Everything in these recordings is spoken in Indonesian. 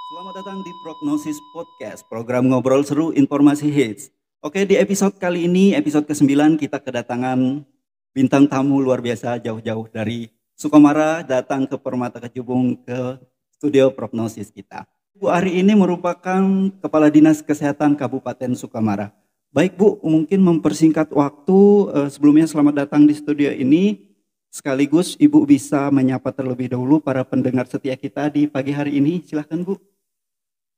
Selamat datang di Prognosis Podcast, program ngobrol seru informasi hits. Oke, di episode kali ini, episode ke-9, kita kedatangan bintang tamu luar biasa jauh-jauh dari Sukamara datang ke Permata Kecubung ke studio Prognosis kita. Bu Ari ini merupakan Kepala Dinas Kesehatan Kabupaten Sukamara. Baik Bu, mungkin mempersingkat waktu, sebelumnya selamat datang di studio ini. Sekaligus Ibu bisa menyapa terlebih dahulu para pendengar setia kita di pagi hari ini. Silahkan Bu.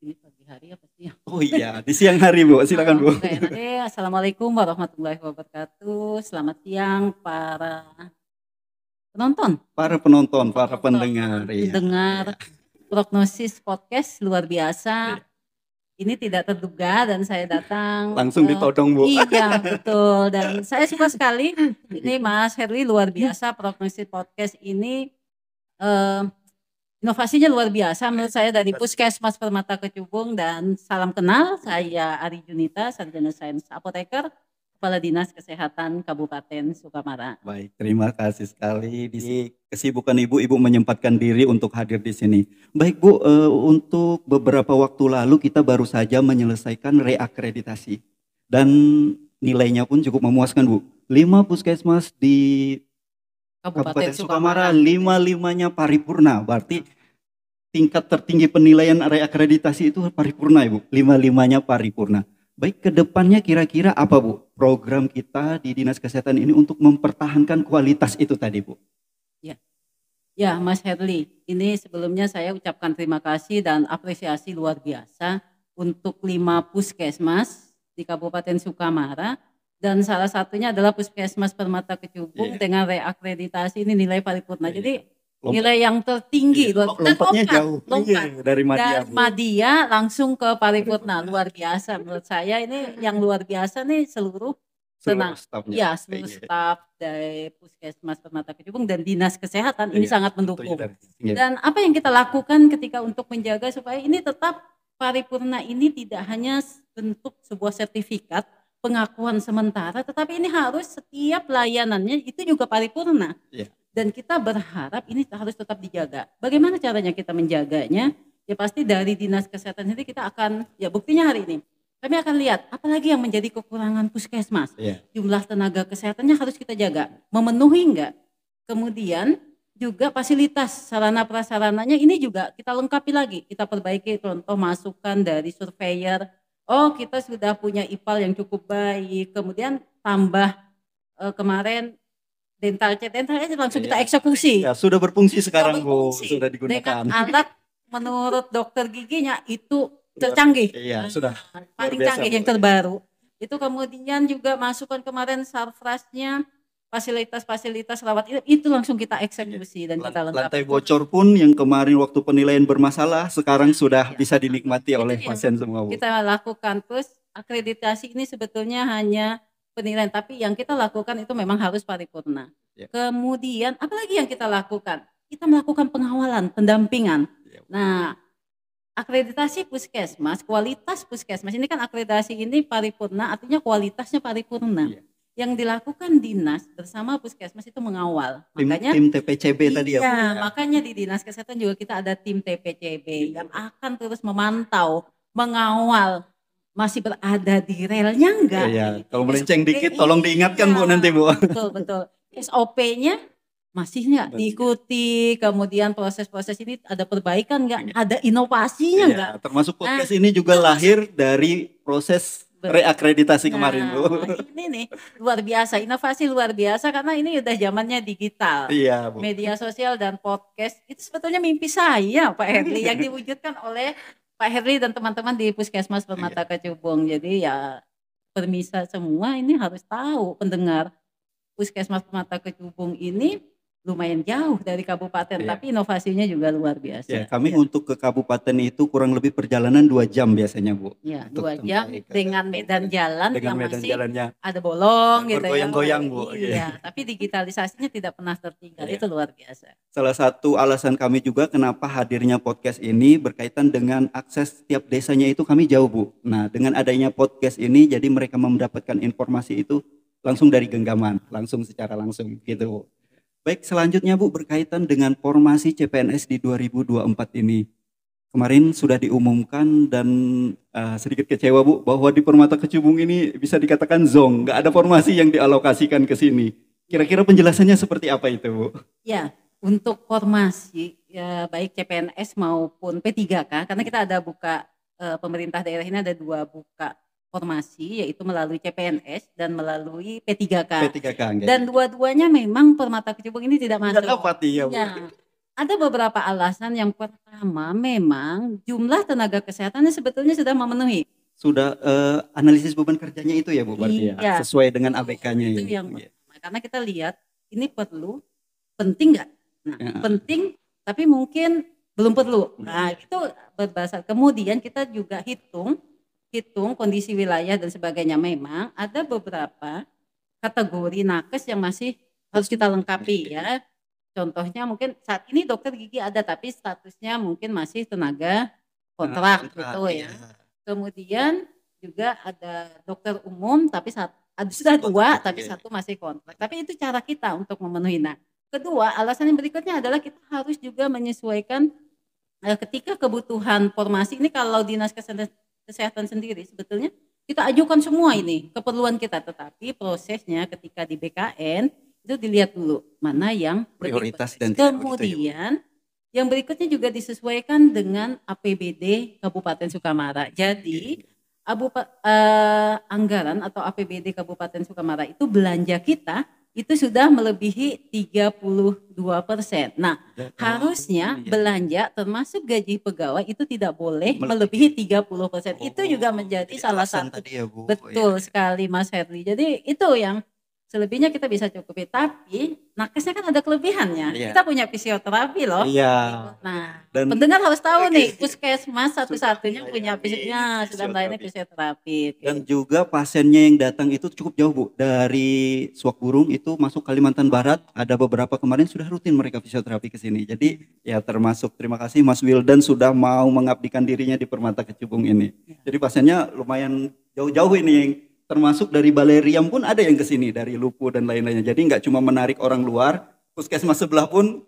Ini pagi hari apa sih? Oh iya, di siang hari Bu, silakan Bu. Oke. Assalamualaikum warahmatullahi wabarakatuh. Selamat siang para penonton. Para penonton, para pendengar. Pendengar Prognosis Podcast luar biasa. Ini tidak terduga dan saya datang Langsung ditodong Bu. Iya betul, dan saya suka sekali. Ini Mas Herli luar biasa. Prognosis Podcast ini inovasinya luar biasa menurut saya dari Puskesmas Permata Kecubung. Dan salam kenal, saya Ari Junita, Sarjana Sains Apoteker, Kepala Dinas Kesehatan Kabupaten Sukamara. Baik, terima kasih sekali di kesibukan Ibu menyempatkan diri untuk hadir di sini. Baik Bu, untuk beberapa waktu lalu kita baru saja menyelesaikan reakreditasi dan nilainya pun cukup memuaskan Bu. 5 puskesmas di Kabupaten Sukamara, 5-5-nya paripurna, berarti tingkat tertinggi penilaian reakreditasi itu paripurna Ibu, 5-5-nya paripurna. Baik, ke depannya kira-kira apa Bu program kita di Dinas Kesehatan ini untuk mempertahankan kualitas itu tadi Bu? Ya Mas Herli, ini sebelumnya saya ucapkan terima kasih dan apresiasi luar biasa untuk 5 puskesmas di Kabupaten Sukamara. Dan salah satunya adalah Puskesmas Permata Kecubung dengan reakreditasi ini nilai paripurna. Jadi nilai yang tertinggi, lompatnya jauh dari Madya. Dari Madya langsung ke paripurna, luar biasa menurut saya. Ini yang luar biasa nih seluruh staf dari Puskesmas Permata Kecubung dan Dinas Kesehatan ini sangat mendukung. Dan apa yang kita lakukan ketika untuk menjaga supaya ini tetap paripurna ini tidak hanya bentuk sebuah sertifikat pengakuan sementara, tetapi ini harus setiap layanannya itu juga paripurna. Dan kita berharap ini harus tetap dijaga. Bagaimana caranya kita menjaganya? Ya pasti dari Dinas Kesehatan sendiri kita akan, ya buktinya hari ini. Kami akan lihat apalagi yang menjadi kekurangan puskesmas. Jumlah tenaga kesehatannya harus kita jaga. Memenuhi enggak? Kemudian juga fasilitas sarana prasarananya ini juga kita lengkapi lagi. Kita perbaiki, contoh masukan dari surveyor. Oh, kita sudah punya IPAL yang cukup baik. Kemudian tambah kemarin dental langsung kita eksekusi. Ya, sudah berfungsi sekarang Bu, sudah digunakan. Dengan alat menurut dokter giginya itu tercanggih. Iya, sudah paling canggih yang terbaru. Itu kemudian juga masukan kemarin sarfrasnya, fasilitas-fasilitas rawat itu langsung kita eksekusi dan kita lengkapi. Lantai bocor pun yang kemarin waktu penilaian bermasalah sekarang sudah bisa dinikmati oleh pasien semua Bu. Kita lakukan, terus akreditasi ini sebetulnya hanya penilaian, tapi yang kita lakukan itu memang harus paripurna. Kemudian apalagi yang kita lakukan? Kita melakukan pengawalan, pendampingan. Nah, akreditasi puskesmas, kualitas puskesmas ini kan akreditasi ini paripurna, artinya kualitasnya paripurna. Yang dilakukan dinas bersama puskesmas itu mengawal. Makanya tim TPCB tadi ya. Makanya di Dinas Kesehatan juga kita ada tim TPCB yang akan terus memantau, mengawal masih berada di relnya enggak. Iya, kalau melenceng dikit tolong diingatkan Bu nanti Bu. Betul. SOP-nya masih enggak diikuti, kemudian proses-proses ini ada perbaikan enggak, ada inovasinya enggak. Termasuk podcast ini juga lahir dari proses reakreditasi kemarin Bu. Ini nih luar biasa, inovasi luar biasa karena ini udah zamannya digital. Iya Bu. Media sosial dan podcast itu sebetulnya mimpi saya Pak Herli yang diwujudkan oleh Pak Herli dan teman-teman di Puskesmas Permata Kecubung. Jadi ya permisa semua ini harus tahu, pendengar Puskesmas Permata Kecubung ini lumayan jauh dari kabupaten, tapi inovasinya juga luar biasa. Kami untuk ke kabupaten itu kurang lebih perjalanan 2 jam biasanya Bu. Ya, 2 jam dengan medan jalan dengan yang medan masih jalannya ada bolong gitu ya. Goyang-goyang Bu. Iya, tapi digitalisasinya tidak pernah tertinggal, itu luar biasa. Salah satu alasan kami juga kenapa hadirnya podcast ini berkaitan dengan akses setiap desanya itu kami jauh Bu. Nah, dengan adanya podcast ini jadi mereka mendapatkan informasi itu langsung dari genggaman, langsung secara langsung gitu Bu. Baik, selanjutnya Bu berkaitan dengan formasi CPNS di 2024 ini. Kemarin sudah diumumkan dan sedikit kecewa Bu bahwa di Permata Kecubung ini bisa dikatakan zong, nggak ada formasi yang dialokasikan ke sini. Kira-kira penjelasannya seperti apa itu Bu? Ya, untuk formasi ya baik CPNS maupun P3K, karena kita ada buka pemerintah daerah ini ada 2 buka formasi, yaitu melalui CPNS dan melalui P3K. P3K. Dan dua-duanya memang Permata Kecubung ini tidak masuk. Tidak dapat ya Bu. Ya. Ada beberapa alasan. Yang pertama, memang jumlah tenaga kesehatannya sebetulnya sudah memenuhi. Sudah analisis beban kerjanya itu ya Bu, berarti Iya, ya, sesuai dengan ABK-nya itu ini. yang pertama. Karena kita lihat ini perlu, penting nggak? Nah, Ya. penting tapi mungkin belum perlu. Nah, itu berbasar. Kemudian kita juga hitung kondisi wilayah dan sebagainya. Memang ada beberapa kategori nakes yang masih harus kita lengkapi ya. Contohnya mungkin saat ini dokter gigi ada tapi statusnya mungkin masih tenaga kontrak gitu ya. Kemudian juga ada dokter umum tapi sudah 2 tapi 1 masih kontrak. Tapi itu cara kita untuk memenuhi. Nah, kedua, alasan yang berikutnya adalah kita harus juga menyesuaikan ketika kebutuhan formasi ini. Kalau Dinas Kesehatan sendiri sebetulnya kita ajukan semua ini keperluan kita, tetapi prosesnya ketika di BKN itu dilihat dulu mana yang prioritas dan kemudian yang berikutnya juga disesuaikan dengan APBD Kabupaten Sukamara. Jadi anggaran atau APBD Kabupaten Sukamara itu belanja kita itu sudah melebihi 32%. Nah, harusnya belanja termasuk gaji pegawai itu tidak boleh melebihi 30%. Itu juga menjadi salah satu. Ya, Bu. Betul sekali Mas Herli. Jadi itu yang selebihnya kita bisa cukupi, tapi nakesnya kan ada kelebihannya. Kita punya fisioterapi loh. Iya. Nah, dan pendengar harus tahu nih, puskesmas satu-satunya punya sudah melayani fisioterapi. Dan juga pasiennya yang datang itu cukup jauh Bu. Dari Suak Burung itu masuk Kalimantan Barat, ada beberapa kemarin sudah rutin mereka fisioterapi ke sini. Jadi ya termasuk terima kasih Mas Wildan sudah mau mengabdikan dirinya di Permata Kecubung ini. Jadi pasiennya lumayan jauh-jauh ini yang termasuk dari Baleriam pun ada yang ke sini dari Lupu dan lain-lainnya. Jadi nggak cuma menarik orang luar, puskesmas sebelah pun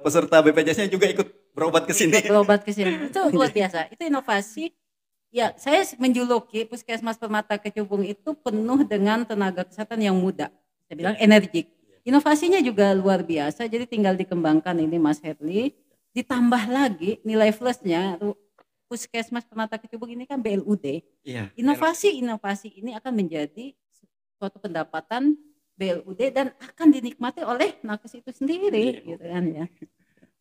peserta BPJS-nya juga ikut berobat ke sini. Berobat ke sini. Itu luar biasa. Itu inovasi. Ya, saya menjuluki Puskesmas Permata Kecubung itu penuh dengan tenaga kesehatan yang muda. Saya bilang energik. Inovasinya juga luar biasa. Jadi tinggal dikembangkan ini Mas Herli. Ditambah lagi nilai plusnya. Puskesmas Permata Kecubung ini kan BLUD. Iya. Inovasi ini akan menjadi suatu pendapatan BLUD dan akan dinikmati oleh nakes itu sendiri, gitu kan ya.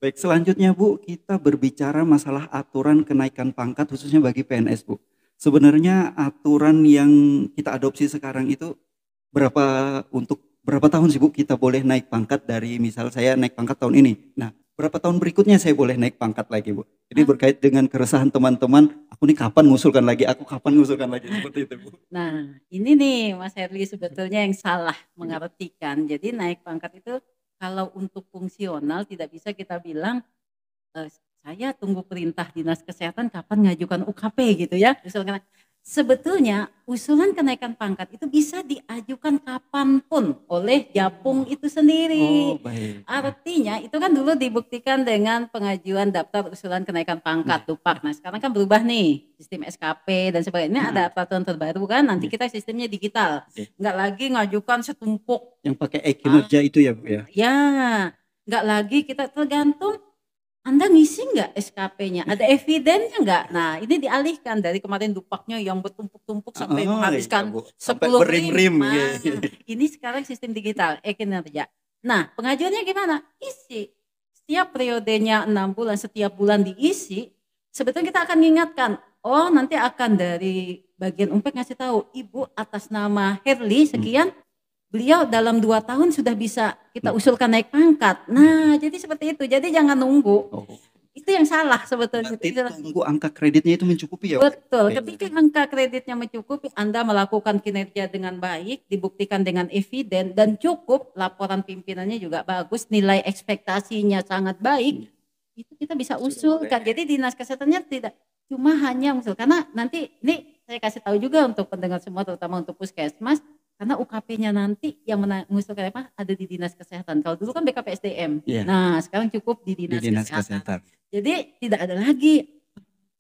Baik, selanjutnya Bu, kita berbicara masalah aturan kenaikan pangkat khususnya bagi PNS Bu. Sebenarnya aturan yang kita adopsi sekarang itu untuk berapa tahun sih Bu kita boleh naik pangkat dari misal saya naik pangkat tahun ini. Nah, berapa tahun berikutnya saya boleh naik pangkat lagi Bu. Jadi berkait dengan keresahan teman-teman, aku nih kapan ngusulkan lagi, seperti itu Bu. Nah, ini nih Mas Herli sebetulnya yang salah mengartikan. Jadi naik pangkat itu kalau untuk fungsional tidak bisa kita bilang saya tunggu perintah Dinas Kesehatan kapan ngajukan UKP gitu ya. Misalkan sebetulnya usulan kenaikan pangkat itu bisa diajukan kapanpun oleh Japung itu sendiri. Oh, baik. Artinya itu kan dulu dibuktikan dengan pengajuan daftar usulan kenaikan pangkat DUPAK. Nah sekarang kan berubah nih sistem SKP dan sebagainya. Ini ada peraturan terbaru kan. Nanti kita sistemnya digital, nggak lagi ngajukan setumpuk. Yang pakai e-kinerja itu ya Bu ya? Ya, nggak lagi kita tergantung. Anda ngisi nggak SKP-nya? Ada evidennya nggak? Nah, ini dialihkan dari kemarin dupaknya yang bertumpuk-tumpuk sampai menghabiskan 10 rim. Nah, ini sekarang sistem digital, e-kinerja. Nah, pengajuannya gimana? Isi. Setiap periodenya 6 bulan, setiap bulan diisi. Sebetulnya kita akan mengingatkan, oh nanti akan dari bagian UMPEK ngasih tahu, Ibu atas nama Herli sekian, beliau dalam 2 tahun sudah bisa kita usulkan naik pangkat. Nah, jadi seperti itu. Jadi jangan nunggu. Itu yang salah sebetulnya. Tunggu angka kreditnya itu mencukupi ya? Betul. Ketika angka kreditnya mencukupi, Anda melakukan kinerja dengan baik, dibuktikan dengan eviden dan cukup, laporan pimpinannya juga bagus, nilai ekspektasinya sangat baik, itu kita bisa usulkan. Jadi Dinas Kesehatannya tidak cuma hanya usul. Karena nanti ini saya kasih tahu juga untuk pendengar semua, terutama untuk puskesmas, Karena UKP-nya nanti yang mengusulkan apa ada di Dinas Kesehatan. Kalau dulu kan BKPSDM. Iya. Nah, sekarang cukup di Di Dinas, Dinas Kesehatan. Kesehatan. Jadi tidak ada lagi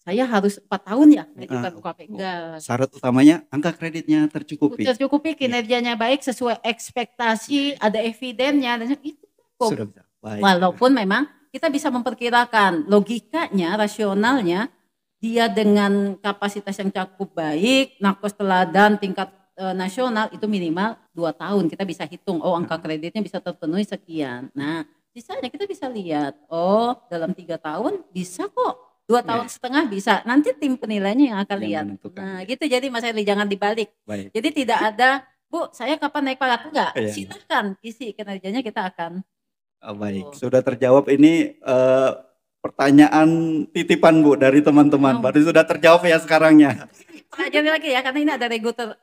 saya harus 4 tahun ya mengajukan UKP. Enggak. Syarat utamanya angka kreditnya tercukupi. Tercukupi, kinerjanya baik sesuai ekspektasi, ada evidennya dan itu cukup. Sudah bisa. Baik. Walaupun memang kita bisa memperkirakan logikanya, rasionalnya dia dengan kapasitas yang cukup baik, nakes teladan tingkat nasional itu minimal 2 tahun kita bisa hitung, oh angka kreditnya bisa terpenuhi sekian. Nah, sisanya kita bisa lihat, oh dalam 3 tahun bisa kok, 2 tahun setengah bisa. Nanti tim penilainya yang akan lihat. Nah, gitu jadi Mas Herli jangan dibalik. Baik. Jadi tidak ada, Bu, saya kapan naik pangkat? Enggak, silakan isi kinerjanya kita akan. Baik, sudah terjawab ini pertanyaan titipan Bu dari teman-teman. Baru sudah terjawab ya sekarangnya. Pelajari lagi ya, karena ini ada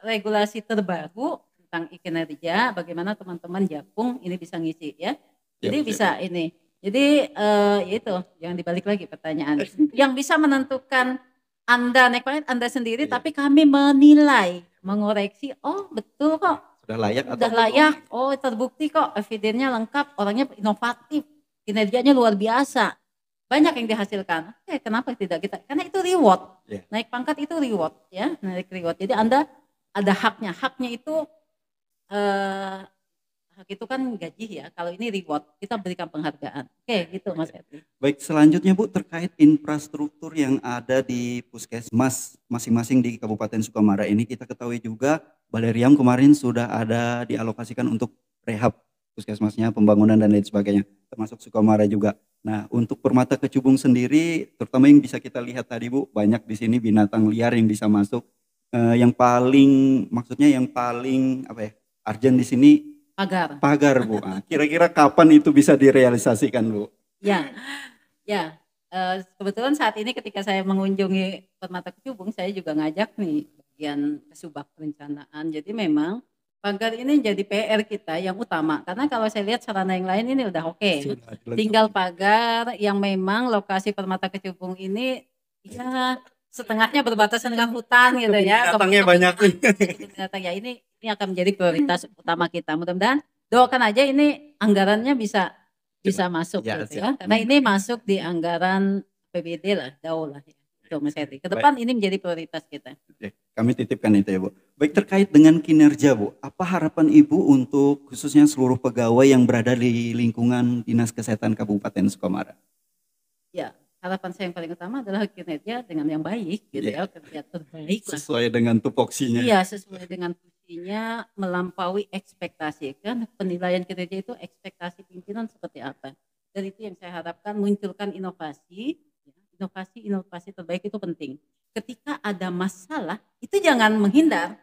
regulasi terbaru tentang kinerja, bagaimana teman-teman Jakpung ini bisa ngisi ya. Jadi bisa ini. Jadi itu jangan dibalik lagi pertanyaan. Yang bisa menentukan Anda naik pangkat Anda sendiri, tapi kami menilai, mengoreksi, oh betul kok. Sudah layak atau sudah layak, oh terbukti kok, evidennya lengkap, orangnya inovatif, kinerjanya luar biasa. Banyak yang dihasilkan. Kenapa tidak kita? Karena itu reward. Naik pangkat itu reward ya, naik reward. Jadi Anda ada haknya. Haknya itu hak itu kan gaji ya. Kalau ini reward, kita berikan penghargaan. Oke, gitu Mas Herli. Baik, selanjutnya Bu terkait infrastruktur yang ada di puskesmas masing-masing di Kabupaten Sukamara ini, kita ketahui juga Balai Riam kemarin sudah ada dialokasikan untuk rehab puskesmasnya, pembangunan dan lain sebagainya, termasuk Sukamara juga. Nah, untuk Permata Kecubung sendiri, terutama yang bisa kita lihat tadi Bu, banyak di sini binatang liar yang bisa masuk. Yang paling, maksudnya yang paling apa ya, urgent di sini pagar Bu. Kira-kira kapan itu bisa direalisasikan Bu? Ya, kebetulan saat ini ketika saya mengunjungi Permata Kecubung, saya juga ngajak nih bagian Kesubag perencanaan. Jadi memang pagar ini jadi PR kita yang utama, karena kalau saya lihat sarana yang lain ini udah oke. Tinggal pagar yang memang lokasi Permata Kecubung ini ya setengahnya berbatasan dengan hutan gitu ya. Binatangnya banyak. Binatang ya ini akan menjadi prioritas utama kita. Mudah-mudahan doakan aja ini anggarannya bisa masuk gitu ya. Karena ini masuk di anggaran PBD lah, jauh lah. Mas Herli. Ke depan ini menjadi prioritas kita. Kami titipkan itu ya Bu. Baik, terkait dengan kinerja Bu, apa harapan Ibu untuk khususnya seluruh pegawai yang berada di lingkungan Dinas Kesehatan Kabupaten Sukamara? Ya, harapan saya yang paling utama adalah kinerja dengan yang baik gitu ya, kerja terbaik. Sesuai dengan tupoksinya. Iya, sesuai dengan tupoksinya, melampaui ekspektasi kan. Penilaian kinerja itu ekspektasi pimpinan seperti apa. Dan itu yang saya harapkan, munculkan inovasi terbaik itu penting. Ketika ada masalah, itu jangan menghindar.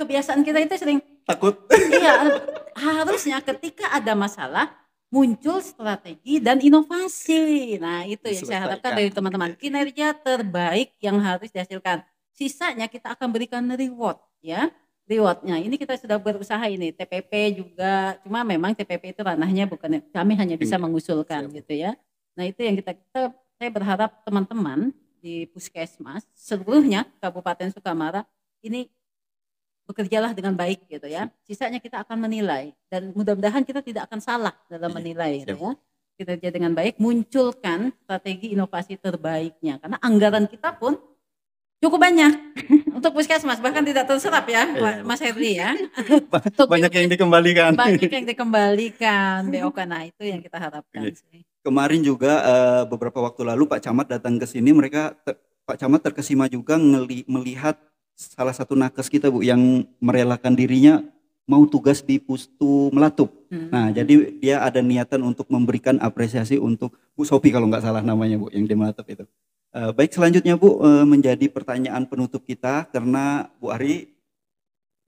Kebiasaan kita itu sering takut. Iya, harusnya ketika ada masalah muncul strategi dan inovasi. Nah, itu yang saya harapkan dari teman-teman. Kinerja terbaik yang harus dihasilkan. Sisanya kita akan berikan reward ya. Rewardnya ini kita sudah berusaha ini, TPP juga. Cuma memang TPP itu ranahnya bukan, kami hanya bisa mengusulkan gitu ya. Nah, itu yang saya berharap teman-teman di puskesmas seluruhnya Kabupaten Sukamara ini bekerjalah dengan baik gitu ya. Sisanya kita akan menilai dan mudah-mudahan kita tidak akan salah dalam menilai gitu ya. Kinerja dengan baik, munculkan strategi inovasi terbaiknya karena anggaran kita pun cukup banyak untuk puskesmas, bahkan tidak terserap ya Mas Herli ya. Banyak yang dikembalikan. Banyak yang dikembalikan BOK, nah itu yang kita harapkan sih. Kemarin juga beberapa waktu lalu Pak Camat datang ke sini, Pak Camat terkesima juga melihat salah satu nakes kita Bu yang merelakan dirinya mau tugas di Pustu Melatup. Nah, jadi dia ada niatan untuk memberikan apresiasi untuk Bu Sophie kalau nggak salah namanya Bu yang di Melatup itu. Baik, selanjutnya Bu menjadi pertanyaan penutup kita karena Bu Ari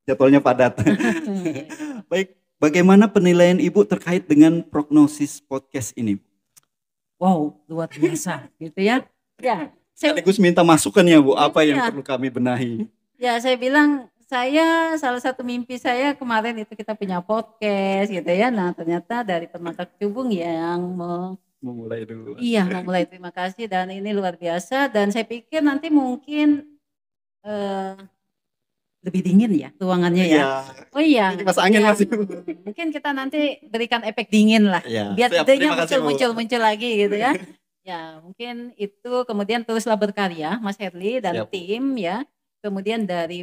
jadwalnya padat. Baik, bagaimana penilaian Ibu terkait dengan prognosis podcast ini? Wow, luar biasa gitu ya. Ya, sekaligus minta masukan ya Bu, apa yang perlu kami benahi? Ya, saya bilang salah satu mimpi saya kemarin itu kita punya podcast gitu ya. Nah, ternyata dari Permata Kecubung yang memulai dulu. Iya, memulai. Terima kasih dan ini luar biasa dan saya pikir nanti mungkin lebih dingin ya ruangannya ya. Iya. Oh iya. Kipas angin Ya, masih. mungkin kita nanti berikan efek dingin lah. Iya, Biar siap. idenya Terima kasih, Bu. muncul lagi gitu ya. Ya, mungkin itu kemudian teruslah berkarya Mas Herli dan Siap. tim ya. Kemudian dari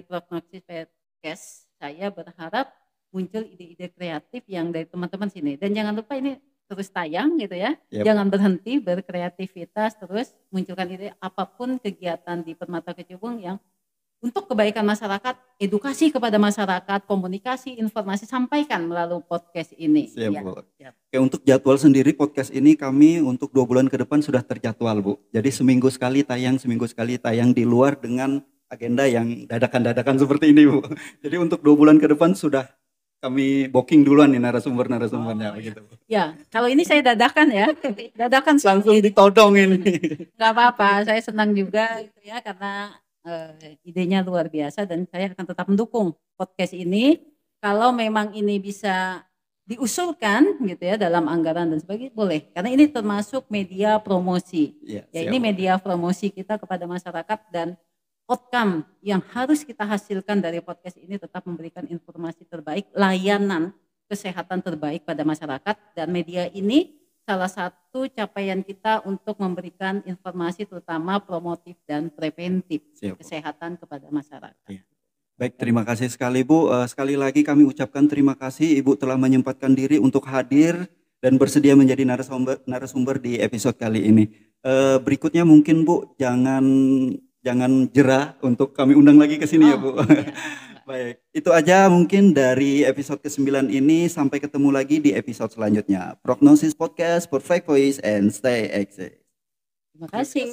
Prognosis Podcast saya berharap muncul ide-ide kreatif yang dari teman-teman sini. Dan jangan lupa ini terus tayang gitu ya. Yap. Jangan berhenti berkreativitas, terus munculkan ide apapun kegiatan di Permata Kecubung yang untuk kebaikan masyarakat, edukasi kepada masyarakat, komunikasi, informasi sampaikan melalui podcast ini. Siap, Ya. Bu. Siap. Oke, untuk jadwal sendiri podcast ini kami untuk 2 bulan ke depan sudah terjadwal, Bu. Jadi seminggu sekali tayang di luar dengan agenda yang dadakan-dadakan seperti ini, Bu. Jadi untuk 2 bulan ke depan sudah kami booking duluan nih narasumbernya begitu, Bu. Ya, kalau ini saya dadakan ya, dadakan Langsung ditodong ini. nggak apa-apa, saya senang juga gitu ya karena idenya luar biasa dan saya akan tetap mendukung podcast ini. Kalau memang ini bisa diusulkan gitu ya dalam anggaran dan sebagainya boleh, karena ini termasuk media promosi. Ya, Ini media promosi kita kepada masyarakat dan outcome yang harus kita hasilkan dari podcast ini tetap memberikan informasi terbaik, layanan kesehatan terbaik pada masyarakat, dan media ini salah satu capaian kita untuk memberikan informasi terutama promotif dan preventif kesehatan kepada masyarakat. Ya. Baik, terima kasih sekali, Bu. Sekali lagi kami ucapkan terima kasih Ibu telah menyempatkan diri untuk hadir dan bersedia menjadi narasumber di episode kali ini. Berikutnya mungkin, Bu, jangan jera untuk kami undang lagi ke sini ya, Bu. Ya. Baik, itu aja mungkin dari episode ke-9 ini. Sampai ketemu lagi di episode selanjutnya. Prognosis Podcast, Perfect Voice, and Stay Exit. Terima kasih.